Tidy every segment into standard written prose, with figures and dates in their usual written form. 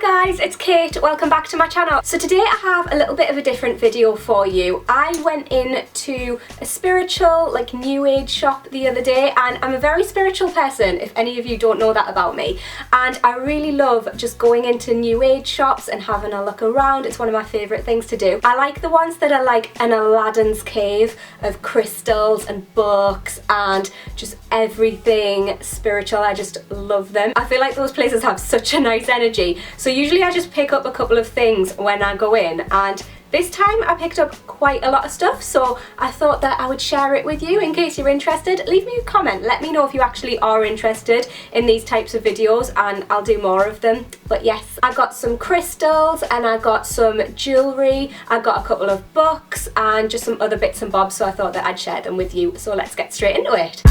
Hi guys, it's Kate. Welcome back to my channel. So today I have a little bit of a different video for you. I went into a spiritual, like new age shop the other day, and I'm a very spiritual person, if any of you don't know that about me. And I really love just going into new age shops and having a look around. It's one of my favourite things to do. I like the ones that are like an Aladdin's cave of crystals and books and just everything spiritual. I just love them. I feel like those places have such a nice energy. So usually I just pick up a couple of things when I go in, and this time I picked up quite a lot of stuff, so I thought that I would share it with you in case you're interested. Leave me a comment, let me know if you actually are interested in these types of videos and I'll do more of them. But yes, I got some crystals and I got some jewellery, I got a couple of books and just some other bits and bobs, so I thought that I'd share them with you. So let's get straight into it.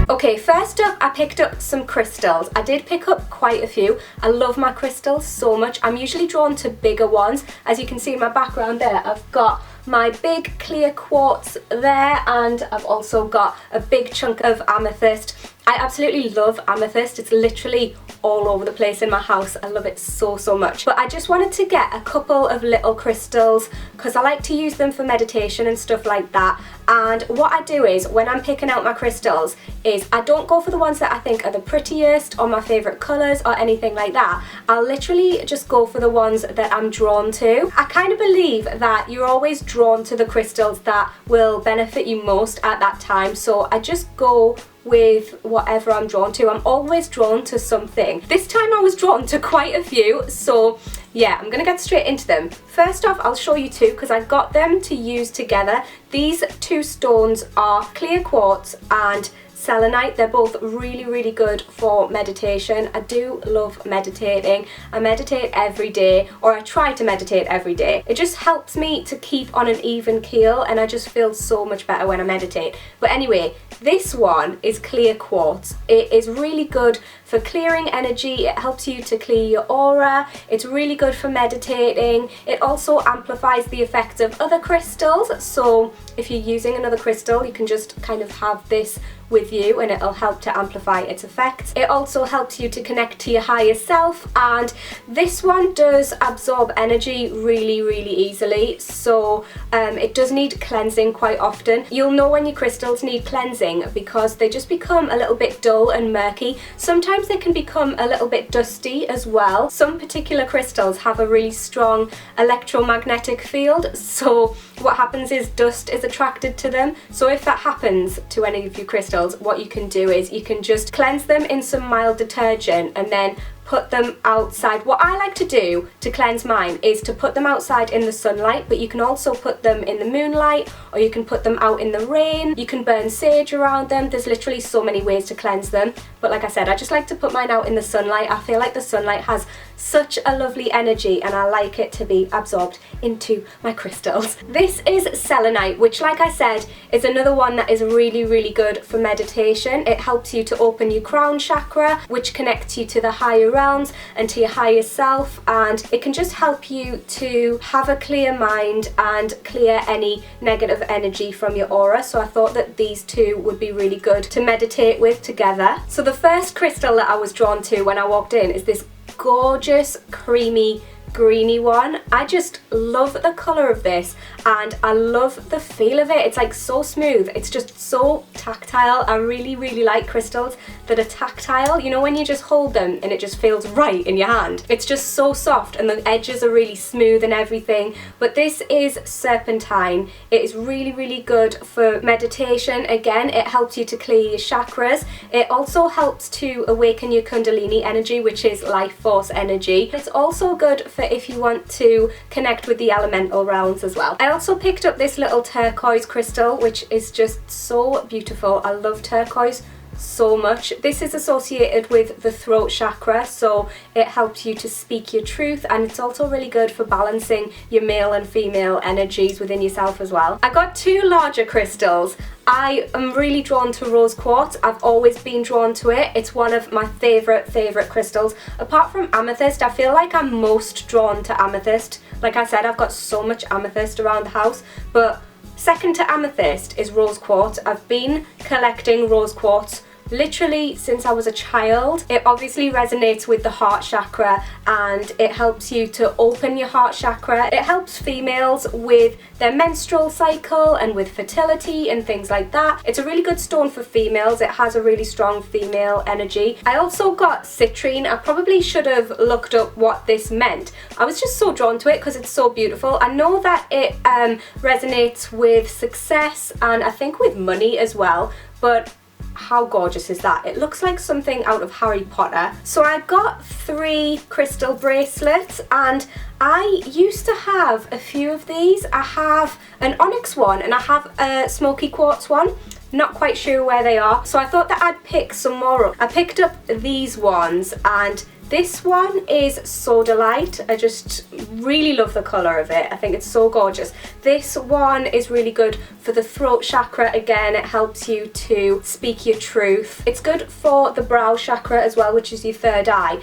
Okay, first up I picked up some crystals. I did pick up quite a few. I love my crystals so much. I'm usually drawn to bigger ones. As you can see in my background there, I've got my big clear quartz there, and I've also got a big chunk of amethyst. I absolutely love amethyst. It's literally all over the place in my house. I love it so much. But I just wanted to get a couple of little crystals because I like to use them for meditation and stuff like that. And what I do is, when I'm picking out my crystals, is I don't go for the ones that I think are the prettiest or my favourite colours or anything like that. I'll literally just go for the ones that I'm drawn to. I kind of believe that you're always drawn to the crystals that will benefit you most at that time. So I just go with whatever I'm drawn to. I'm always drawn to something. This time I was drawn to quite a few, so yeah, I'm gonna get straight into them. First off, I'll show you two because I got them to use together. These two stones are clear quartz and Selenite. They're both really good for meditation. I do love meditating. I meditate every day, or I try to meditate every day. It just helps me to keep on an even keel, and I just feel so much better when I meditate. But anyway, this one is clear quartz. It is really good for clearing energy. It helps you to clear your aura. It's really good for meditating. It also amplifies the effects of other crystals. So if you're using another crystal, you can just kind of have this with you and it'll help to amplify its effects. It also helps you to connect to your higher self, and this one does absorb energy really easily, so it does need cleansing quite often. You'll know when your crystals need cleansing because they just become a little bit dull and murky. Sometimes they can become a little bit dusty as well. Some particular crystals have a really strong electromagnetic field, so what happens is dust is attracted to them. So if that happens to any of your crystals, what you can do is you can just cleanse them in some mild detergent and then put them outside. What I like to do to cleanse mine is to put them outside in the sunlight, but you can also put them in the moonlight, or you can put them out in the rain. You can burn sage around them. There's literally so many ways to cleanse them. But like I said, I just like to put mine out in the sunlight. I feel like the sunlight has such a lovely energy and I like it to be absorbed into my crystals. This is Selenite, which like I said is another one that is really good for meditation. It helps you to open your crown chakra, which connects you to the higher realms and to your higher self, and it can just help you to have a clear mind and clear any negative energy from your aura. So I thought that these two would be really good to meditate with together. So the first crystal that I was drawn to when I walked in is this gorgeous creamy greeny one. I just love the colour of this and I love the feel of it. It's like so smooth, it's just so tactile. I really like crystals that are tactile. You know, when you just hold them and it just feels right in your hand. It's just so soft and the edges are really smooth and everything. But this is Serpentine. It is really good for meditation. Again, it helps you to clear your chakras. It also helps to awaken your Kundalini energy, which is life force energy. It's also good for if you want to connect with the elemental realms as well. I also picked up this little turquoise crystal, which is just so beautiful. I love turquoise so much. This is associated with the throat chakra, so it helps you to speak your truth, and it's also really good for balancing your male and female energies within yourself as well. I got two larger crystals. I am really drawn to rose quartz. I've always been drawn to it. It's one of my favourite crystals. Apart from amethyst, I feel like I'm most drawn to amethyst. Like I said, I've got so much amethyst around the house, but second to amethyst is rose quartz. I've been collecting rose quartz literally since I was a child. It obviously resonates with the heart chakra and it helps you to open your heart chakra. It helps females with their menstrual cycle and with fertility and things like that. It's a really good stone for females. It has a really strong female energy. I also got citrine. I probably should have looked up what this meant. I was just so drawn to it because it's so beautiful. I know that it resonates with success and I think with money as well, but how gorgeous is that? It looks like something out of Harry Potter. So I got 3 crystal bracelets and I used to have a few of these. I have an onyx one and I have a smoky quartz one. Not quite sure where they are. So I thought that I'd pick some more up. I picked up these ones and this one is Sodalite. I just really love the colour of it. I think it's so gorgeous. This one is really good for the throat chakra. Again, it helps you to speak your truth. It's good for the brow chakra as well, which is your third eye.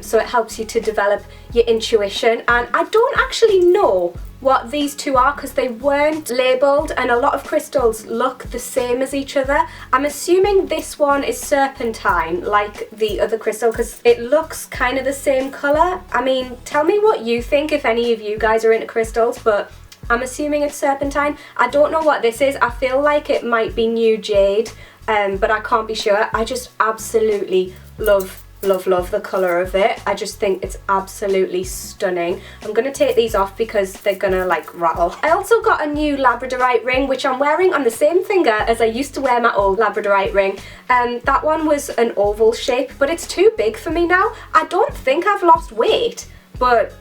So it helps you to develop your intuition. And I don't actually know what these two are because they weren't labelled and a lot of crystals look the same as each other. I'm assuming this one is Serpentine like the other crystal because it looks kind of the same colour. I mean, tell me what you think if any of you guys are into crystals, but I'm assuming it's Serpentine. I don't know what this is. I feel like it might be new jade, but I can't be sure. I just absolutely love the colour of it. I just think it's absolutely stunning. I'm going to take these off because they're going to like rattle. I also got a new Labradorite ring which I'm wearing on the same finger as I used to wear my old Labradorite ring. That one was an oval shape but it's too big for me now. I don't think I've lost weight, but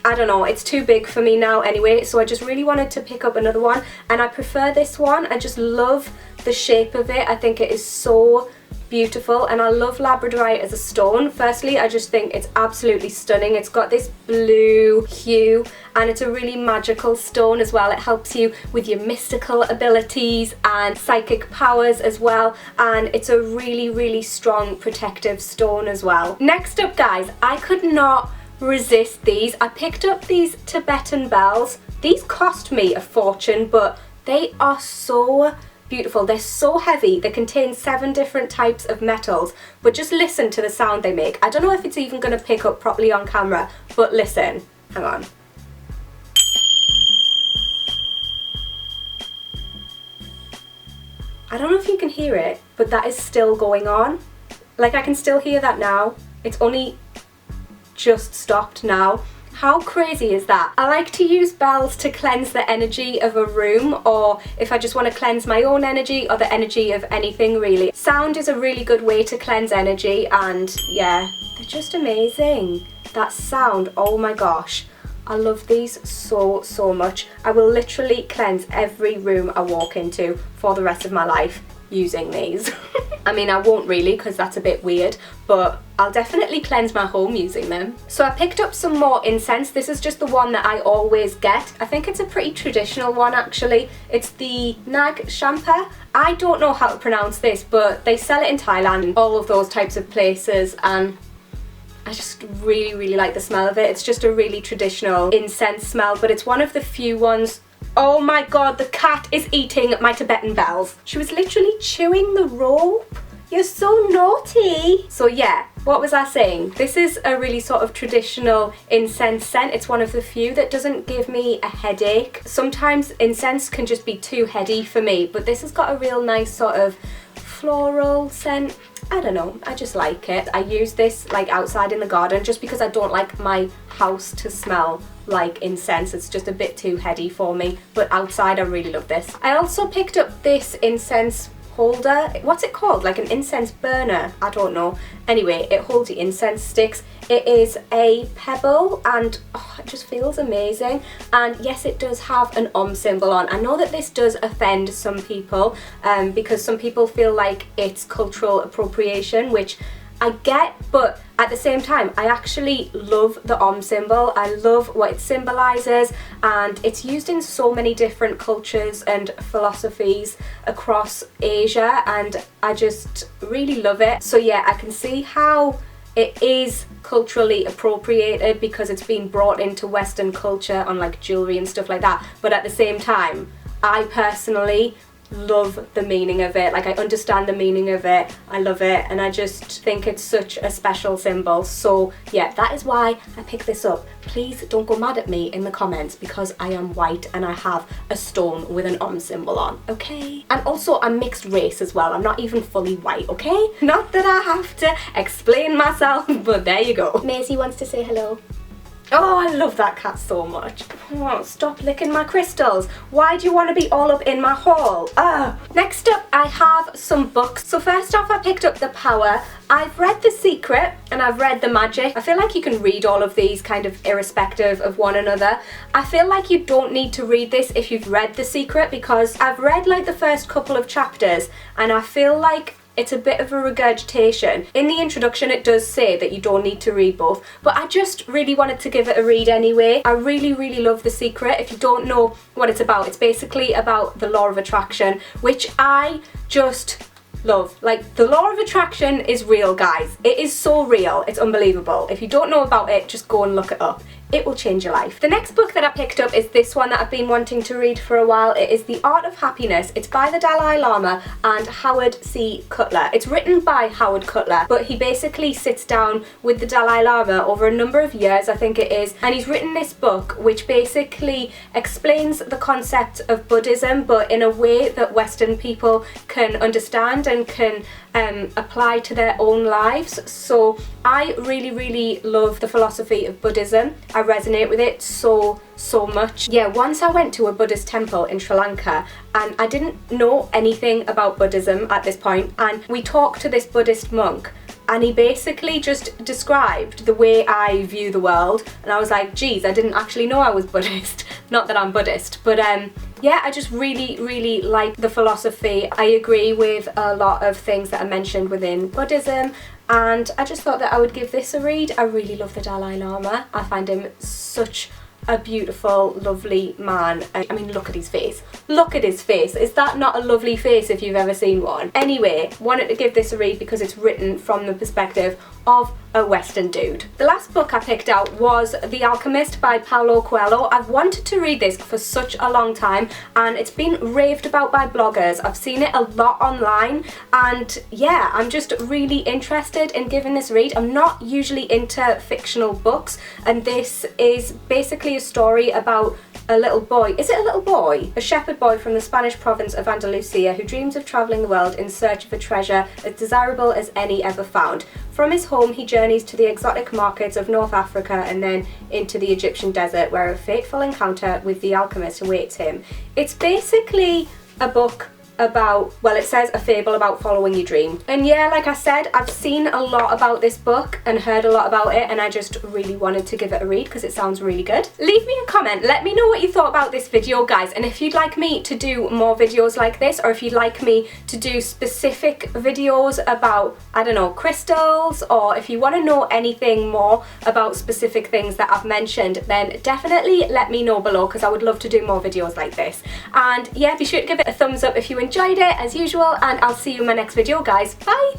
I don't know, it's too big for me now anyway, so I just really wanted to pick up another one and I prefer this one. I just love the shape of it. I think it is so beautiful and I love Labradorite as a stone. Firstly, I just think it's absolutely stunning. It's got this blue hue and it's a really magical stone as well. It helps you with your mystical abilities and psychic powers as well, and it's a really strong protective stone as well. Next up guys, I could not resist these. I picked up these Tibetan Valves. These cost me a fortune but they are so beautiful. They're so heavy. They contain 7 different types of metals, but just listen to the sound they make. I don't know if it's even going to pick up properly on camera, but listen. Hang on. I don't know if you can hear it, but that is still going on. Like I can still hear that now. It's only just stopped now. How crazy is that? I like to use bells to cleanse the energy of a room, or if I just want to cleanse my own energy or the energy of anything really. Sound is a really good way to cleanse energy and yeah, they're just amazing. That sound, oh my gosh. I love these so much. I will literally cleanse every room I walk into for the rest of my life using these. I mean, I won't really because that's a bit weird, but I'll definitely cleanse my home using them. So I picked up some more incense. This is just the one that I always get. I think it's a pretty traditional one actually. It's the Nag Champa. I don't know how to pronounce this, but they sell it in Thailand and all of those types of places, and I just really like the smell of it. It's just a really traditional incense smell, but it's one of the few ones. Oh my god, the cat is eating my Tibetan Valve. She was literally chewing the rope. You're so naughty. So yeah, what was I saying? This is a really sort of traditional incense scent. It's one of the few that doesn't give me a headache. Sometimes incense can just be too heady for me, but this has got a real nice sort of floral scent. I don't know, I just like it. I use this like outside in the garden just because I don't like my house to smell like incense. It's just a bit too heady for me, but outside I really love this. I also picked up this incense holder. What's it called? Like an incense burner? I don't know. Anyway, it holds the incense sticks. It is a pebble and oh, it just feels amazing. And yes, it does have an symbol on. I know that this does offend some people because some people feel like it's cultural appropriation, which I get, but at the same time I actually love the symbol. I love what it symbolises, and it's used in so many different cultures and philosophies across Asia, and I just really love it. So yeah, I can see how it is culturally appropriated because it's been brought into Western culture on like jewellery and stuff like that, but at the same time I personally love the meaning of it. Like, I understand the meaning of it, I love it, and I just think it's such a special symbol. So yeah, that is why I picked this up. Please don't go mad at me in the comments because I am white and I have a stone with an symbol on, okay? And also I'm mixed race as well. I'm not even fully white, okay? Not that I have to explain myself, but there you go. Maisie wants to say hello. Oh, I love that cat so much. Oh, stop licking my crystals. Why do you want to be all up in my haul? Next up, I have some books. So first off, I picked up The Power. I've read The Secret and I've read The Magic. I feel like you can read all of these kind of irrespective of one another. I feel like you don't need to read this if you've read The Secret, because I've read like the first couple of chapters and I feel like it's a bit of a regurgitation. In the introduction it does say that you don't need to read both, but I just really wanted to give it a read anyway. I really, really love The Secret. If you don't know what it's basically about the law of attraction, which I just love. Like, the law of attraction is real, guys. It is so real, it's unbelievable. If you don't know about it, just go and look it up. It will change your life. The next book that I picked up is this one that I've been wanting to read for a while. It is The Art of Happiness. It's by the Dalai Lama and Howard C. Cutler. It's written by Howard Cutler, but he basically sits down with the Dalai Lama over a number of years, I think it is, and he's written this book which basically explains the concept of Buddhism, but in a way that Western people can understand and can apply to their own lives. So I really, really love the philosophy of Buddhism. I resonate with it so much. Yeah, once I went to a Buddhist temple in Sri Lanka and I didn't know anything about Buddhism at this point, and we talked to this Buddhist monk and he basically just described the way I view the world, and I was like, geez, I didn't actually know I was Buddhist. Not that I'm Buddhist, but yeah, I just really, really like the philosophy. I agree with a lot of things that are mentioned within Buddhism, and I just thought that I would give this a read. I really love the Dalai Lama. I find him such a beautiful, lovely man. I mean, look at his face. Look at his face. Is that not a lovely face if you've ever seen one? Anyway, wanted to give this a read because it's written from the perspective of a Western dude. The last book I picked out was The Alchemist by Paulo Coelho. I've wanted to read this for such a long time and it's been raved about by bloggers. I've seen it a lot online and yeah, I'm just really interested in giving this a read. I'm not usually into fictional books, and this is basically a story about a little boy. Is it a little boy? A shepherd boy from the Spanish province of Andalusia who dreams of travelling the world in search of a treasure as desirable as any ever found. From his home, he journeys to the exotic markets of North Africa and then into the Egyptian desert, where a fateful encounter with the alchemist awaits him. It's basically a book about, well, it says a fable about following your dream. And yeah, like I said, I've seen a lot about this book and heard a lot about it, and I just really wanted to give it a read because it sounds really good. Leave me a comment, let me know what you thought about this video, guys, and if you'd like me to do more videos like this, or if you'd like me to do specific videos about, I don't know, crystals, or if you want to know anything more about specific things that I've mentioned, then definitely let me know below because I would love to do more videos like this. And yeah, be sure to give it a thumbs up if you enjoyed it as usual, and I'll see you in my next video, guys. Bye!